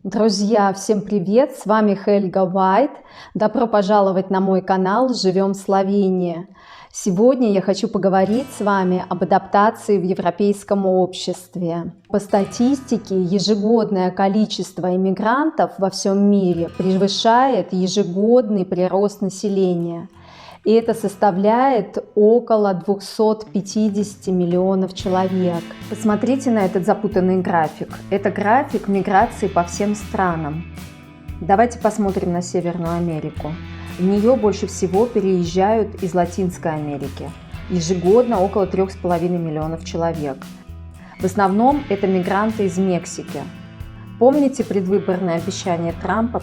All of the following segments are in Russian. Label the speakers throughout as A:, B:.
A: Друзья, всем привет! С вами Хельга Вайт. Добро пожаловать на мой канал «Живем в Словении». Сегодня я хочу поговорить с вами об адаптации в европейском обществе. По статистике, ежегодное количество иммигрантов во всем мире превышает ежегодный прирост населения. И это составляет около 250 миллионов человек. Посмотрите на этот запутанный график. Это график миграции по всем странам. Давайте посмотрим на Северную Америку. В нее больше всего переезжают из Латинской Америки. Ежегодно около 3,5 миллионов человек. В основном это мигранты из Мексики. Помните предвыборное обещание Трампа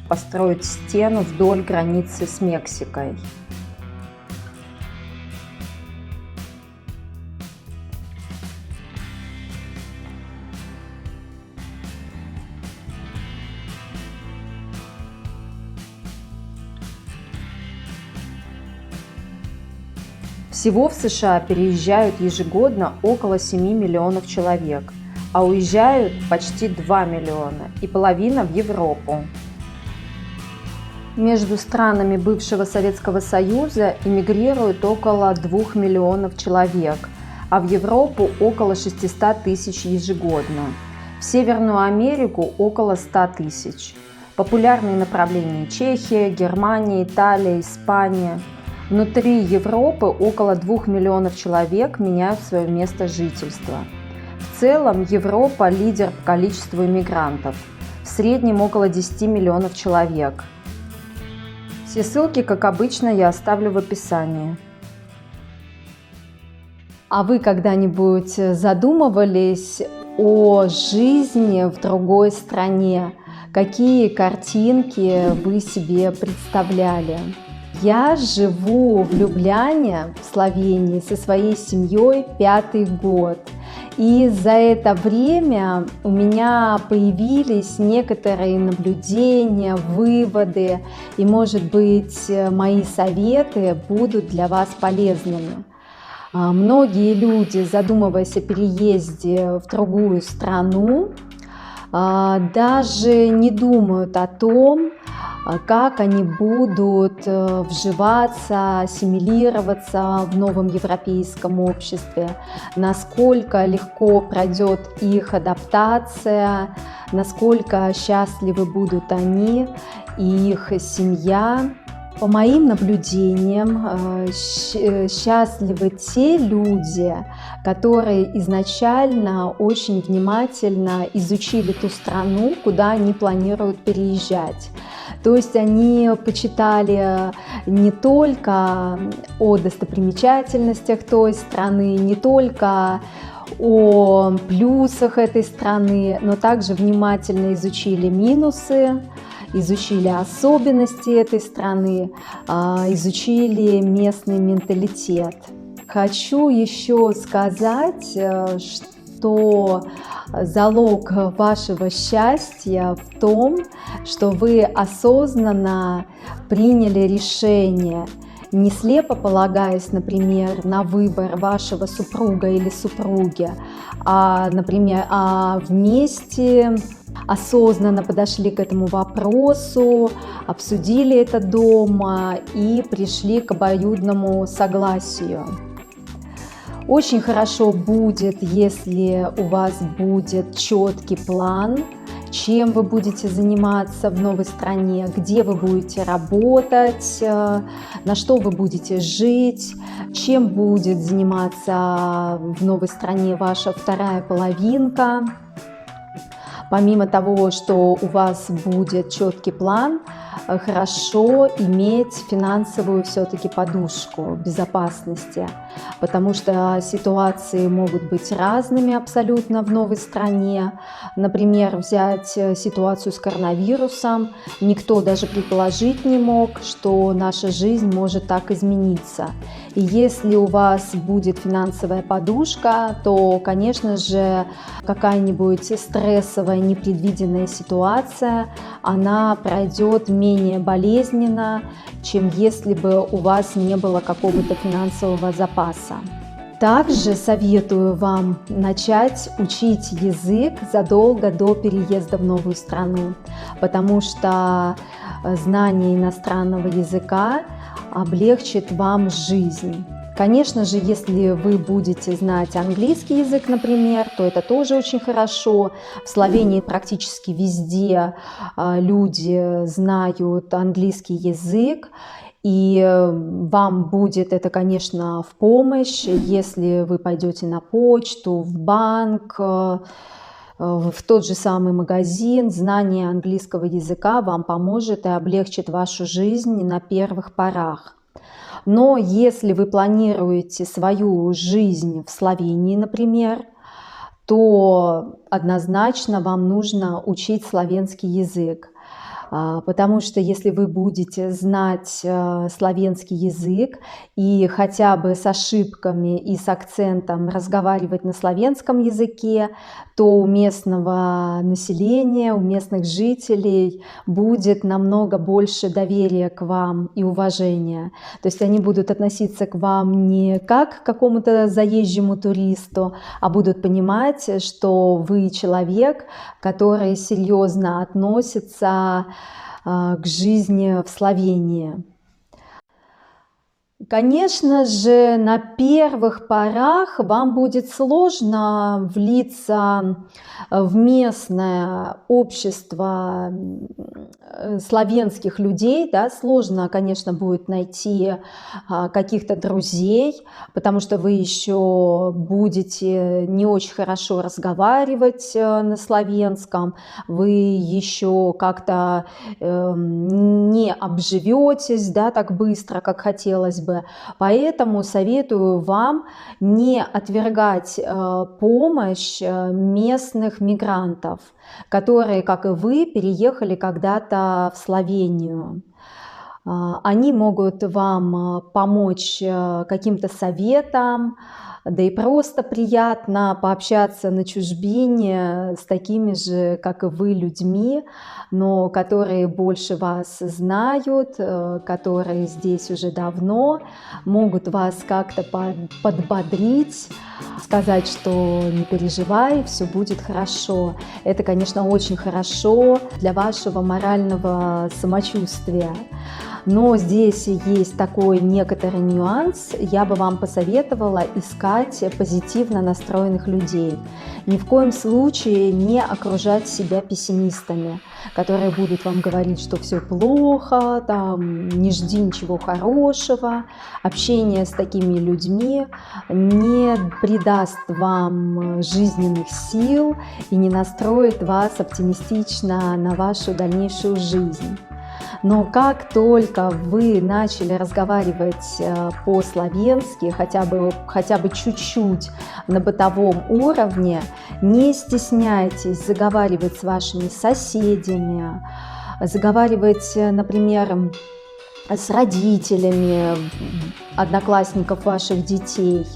A: построить стену вдоль границы с Мексикой? Всего в США переезжают ежегодно около 7 миллионов человек, а уезжают почти 2 миллиона, и половина в Европу. Между странами бывшего Советского Союза эмигрируют около 2 миллионов человек, а в Европу около 600 тысяч ежегодно. В Северную Америку около 100 тысяч. Популярные направления: Чехия, Германия, Италия, Испания. Внутри Европы около 2 миллионов человек меняют свое место жительства. В целом Европа лидер по количеству иммигрантов, в среднем около 10 миллионов человек. Все ссылки, как обычно, я оставлю в описании. А вы когда-нибудь задумывались о жизни в другой стране? Какие картинки вы себе представляли? Я живу в Любляне, в Словении, со своей семьей 5-й год. И за это время у меня появились некоторые наблюдения, выводы, и, может быть, мои советы будут для вас полезными. Многие люди, задумываясь о переезде в другую страну, даже не думают о том, как они будут вживаться, ассимилироваться в новом европейском обществе, насколько легко пройдет их адаптация, насколько счастливы будут они и их семья. По моим наблюдениям, счастливы те люди, которые изначально очень внимательно изучили ту страну, куда они планируют переезжать. То есть они почитали не только о достопримечательностях той страны, не только о плюсах этой страны, но также внимательно изучили минусы, изучили особенности этой страны, изучили местный менталитет. Хочу еще сказать, что залог вашего счастья в том, что вы осознанно приняли решение, не слепо полагаясь, например, на выбор вашего супруга или супруги, например, вместе осознанно подошли к этому вопросу, обсудили это дома и пришли к обоюдному согласию. Очень хорошо будет, если у вас будет четкий план, чем вы будете заниматься в новой стране, где вы будете работать, на что вы будете жить, чем будет заниматься в новой стране ваша вторая половинка. Помимо того, что у вас будет четкий план, хорошо иметь финансовую все-таки подушку безопасности, потому что ситуации могут быть разными абсолютно в новой стране. Например, взять ситуацию с коронавирусом. Никто даже предположить не мог, что наша жизнь может так измениться. И если у вас будет финансовая подушка, то, конечно же, какая-нибудь стрессовая, непредвиденная ситуация, она пройдет менее болезненно, чем если бы у вас не было какого-то финансового запаса. Также советую вам начать учить язык задолго до переезда в новую страну, потому что знание иностранного языка облегчит вам жизнь. Конечно же, если вы будете знать английский язык, например, то это тоже очень хорошо. В Словении практически везде люди знают английский язык. И вам будет это, конечно, в помощь, если вы пойдете на почту, в банк, в тот же самый магазин. Знание английского языка вам поможет и облегчит вашу жизнь на первых порах. Но если вы планируете свою жизнь в Словении, например, то однозначно вам нужно учить словенский язык. Потому что если вы будете знать словенский язык и хотя бы с ошибками и с акцентом разговаривать на словенском языке, то у местного населения, у местных жителей будет намного больше доверия к вам и уважения. То есть они будут относиться к вам не как к какому-то заезжему туристу, а будут понимать, что вы человек, который серьезно относится к жизни в Словении. Конечно же, на первых порах вам будет сложно влиться в местное общество славянских людей, да, сложно, конечно, будет найти каких-то друзей, потому что вы еще будете не очень хорошо разговаривать на славянском, вы еще как-то не обживетесь, да, так быстро, как хотелось бы. Поэтому советую вам не отвергать помощь местных мигрантов, которые, как и вы, переехали когда-то в Словению. Они могут вам помочь каким-то советом, да и просто приятно пообщаться на чужбине с такими же, как и вы, людьми, но которые больше вас знают, которые здесь уже давно, могут вас как-то подбодрить, сказать, что не переживай, все будет хорошо. Это, конечно, очень хорошо для вашего морального самочувствия. Но здесь есть такой некоторый нюанс. Я бы вам посоветовала искать позитивно настроенных людей. Ни в коем случае не окружать себя пессимистами, которые будут вам говорить, что все плохо, там, не жди ничего хорошего. Общение с такими людьми не придаст вам жизненных сил и не настроит вас оптимистично на вашу дальнейшую жизнь. Но как только вы начали разговаривать по-словенски, хотя бы чуть-чуть на бытовом уровне, не стесняйтесь заговаривать с вашими соседями, заговаривать, например, с родителями одноклассников ваших детей,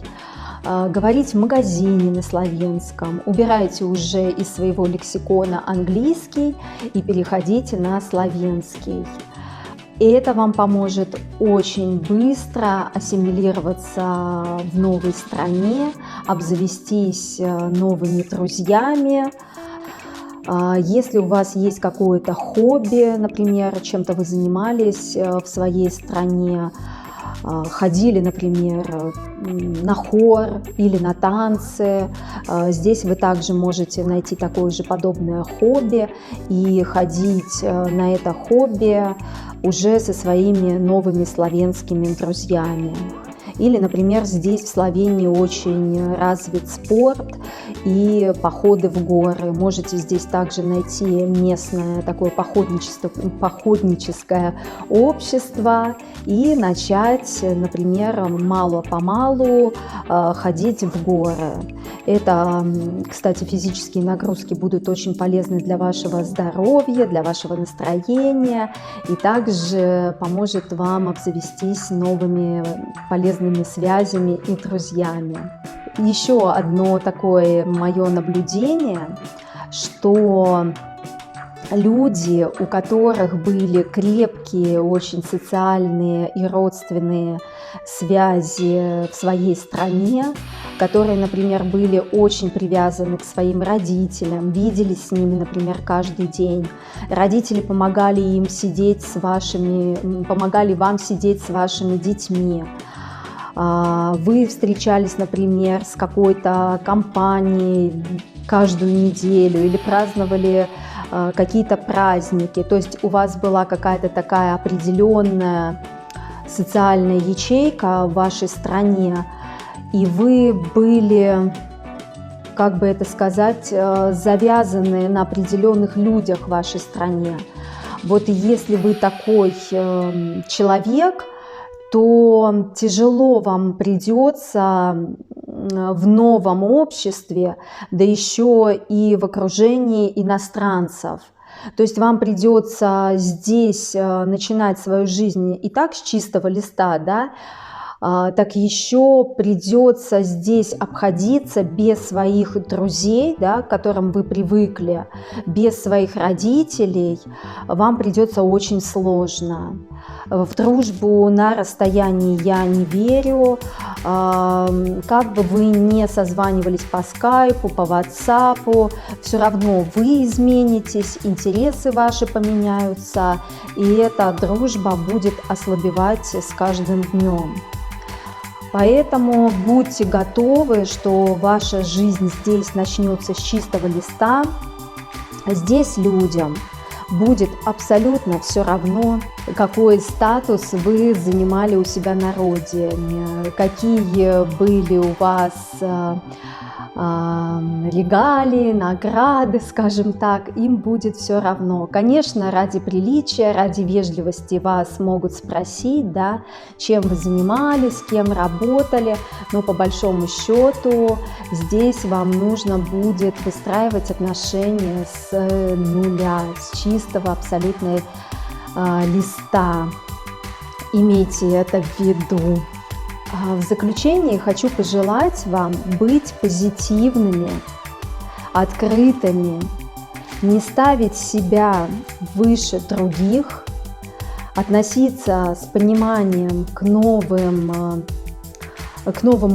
A: говорить в магазине на славянском, убирайте уже из своего лексикона английский и переходите на славянский. И это вам поможет очень быстро ассимилироваться в новой стране, обзавестись новыми друзьями. Если у вас есть какое-то хобби, например, чем-то вы занимались в своей стране, ходили, например, на хор или на танцы. Здесь вы также можете найти такое же подобное хобби и ходить на это хобби уже со своими новыми славянскими друзьями. Или, например, здесь в Словении очень развит спорт и походы в горы. Можете здесь также найти местное такое походническое общество и начать, например, мало-помалу ходить в горы. Это, кстати, физические нагрузки будут очень полезны для вашего здоровья, для вашего настроения и также поможет вам обзавестись новыми полезными связями и друзьями. Еще одно такое мое наблюдение, что люди, у которых были крепкие, очень социальные и родственные связи в своей стране, которые, например, были очень привязаны к своим родителям, виделись с ними, например, каждый день. Родители помогали вам сидеть с вашими детьми. Вы встречались, например, с какой-то компанией каждую неделю или праздновали какие-то праздники. То есть у вас была какая-то такая определенная социальная ячейка в вашей стране, и вы были, как бы это сказать, завязаны на определенных людях в вашей стране. Вот если вы такой человек, то тяжело вам придется в новом обществе, да еще и в окружении иностранцев. То есть вам придется здесь начинать свою жизнь и так с чистого листа, да, так еще придется здесь обходиться без своих друзей, да, к которым вы привыкли, без своих родителей. Вам придется очень сложно. В дружбу на расстоянии я не верю. Как бы вы не созванивались по скайпу, по ватсапу, все равно вы изменитесь, интересы ваши поменяются, и эта дружба будет ослабевать с каждым днем. Поэтому будьте готовы, что ваша жизнь здесь начнется с чистого листа. Здесь людям будет абсолютно все равно, какой статус вы занимали у себя на родине, какие были у вас регалии, награды, скажем так, им будет все равно. Конечно, ради приличия, ради вежливости вас могут спросить, да, чем вы занимались, кем работали, но по большому счету здесь вам нужно будет выстраивать отношения с нуля, с чистого абсолютно листа. Имейте это в виду. В заключение хочу пожелать вам быть позитивными, открытыми, не ставить себя выше других, относиться с пониманием к новому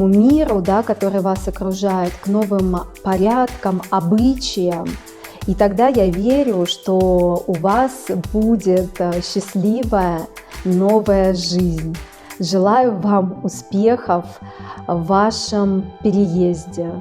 A: миру, да, который вас окружает, к новым порядкам, обычаям. И тогда я верю, что у вас будет счастливая новая жизнь. Желаю вам успехов в вашем переезде.